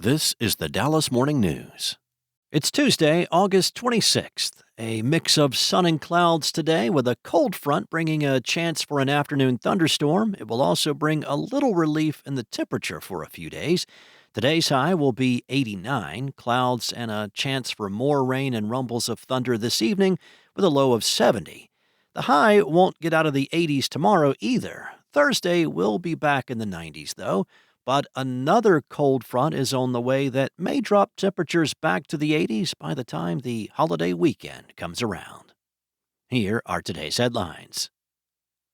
This is the Dallas Morning News. It's Tuesday, August 26th. A mix of sun and clouds today with a cold front bringing a chance for an afternoon thunderstorm. It will also bring a little relief in the temperature for a few days. Today's high will be 89, clouds and a chance for more rain and rumbles of thunder this evening with a low of 70. The high won't get out of the 80s tomorrow either. Thursday will be back in the 90s, though. But another cold front is on the way that may drop temperatures back to the 80s by the time the holiday weekend comes around. Here are today's headlines.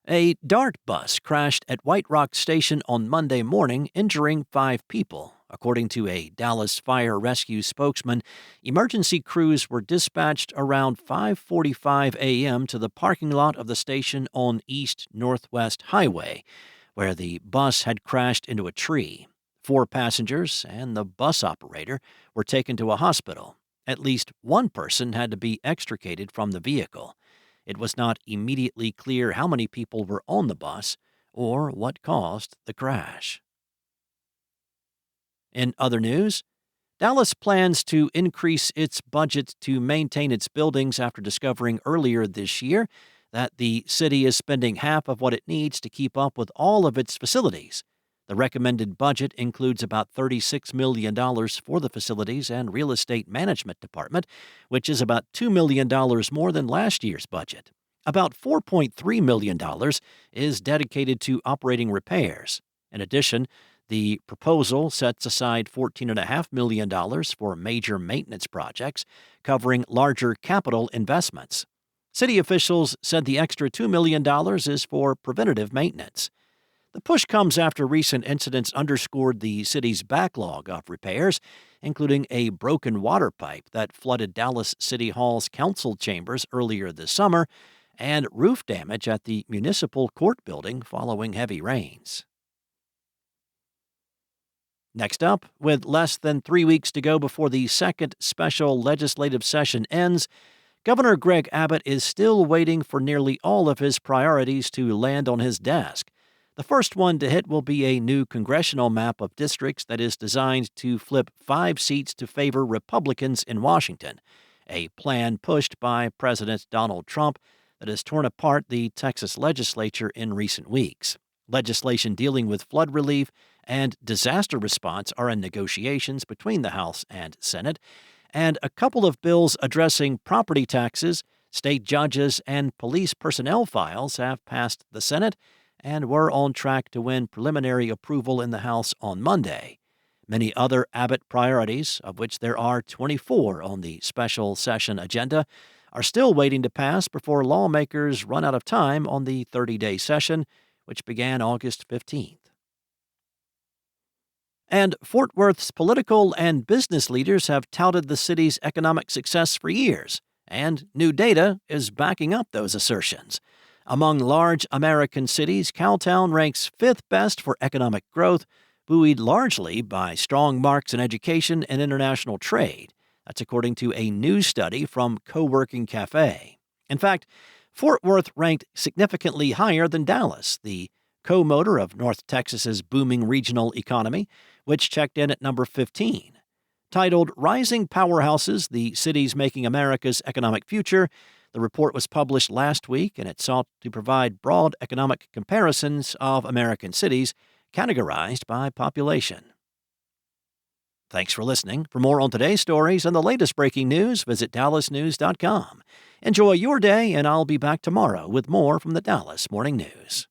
A DART bus crashed at White Rock Station on Monday morning, injuring 5 people. According to a Dallas Fire Rescue spokesman, emergency crews were dispatched around 5:45 a.m. to the parking lot of the station on East Northwest Highway, where the bus had crashed into a tree. 4 passengers and the bus operator were taken to a hospital. At least one person had to be extricated from the vehicle. It was not immediately clear how many people were on the bus or what caused the crash. In other news, Dallas plans to increase its budget to maintain its buildings after discovering earlier this year that the city is spending half of what it needs to keep up with all of its facilities. The recommended budget includes about $36 million for the Facilities and Real Estate Management Department, which is about $2 million more than last year's budget. About $4.3 million is dedicated to operating repairs. In addition, the proposal sets aside $14.5 million for major maintenance projects, covering larger capital investments. City officials said the extra $2 million is for preventative maintenance. The push comes after recent incidents underscored the city's backlog of repairs, including a broken water pipe that flooded Dallas City Hall's council chambers earlier this summer and roof damage at the municipal court building following heavy rains. Next up, with less than 3 weeks to go before the second special legislative session ends, Governor Greg Abbott is still waiting for nearly all of his priorities to land on his desk. The first one to hit will be a new congressional map of districts that is designed to flip 5 seats to favor Republicans in Washington, a plan pushed by President Donald Trump that has torn apart the Texas legislature in recent weeks. Legislation dealing with flood relief and disaster response are in negotiations between the House and Senate, and a couple of bills addressing property taxes, state judges, and police personnel files have passed the Senate and were on track to win preliminary approval in the House on Monday. Many other Abbott priorities, of which there are 24 on the special session agenda, are still waiting to pass before lawmakers run out of time on the 30-day session, which began August 15th. And Fort Worth's political and business leaders have touted the city's economic success for years, and new data is backing up those assertions. Among large American cities, Cowtown ranks 5th best for economic growth, buoyed largely by strong marks in education and international trade. That's according to a new study from Coworking Cafe. In fact, Fort Worth ranked significantly higher than Dallas, the co-motor of North Texas's booming regional economy, which checked in at number 15. Titled Rising Powerhouses, the Cities Making America's Economic Future, the report was published last week, and it sought to provide broad economic comparisons of American cities categorized by population. Thanks for listening. For more on today's stories and the latest breaking news, visit dallasnews.com. Enjoy your day, and I'll be back tomorrow with more from the Dallas Morning News.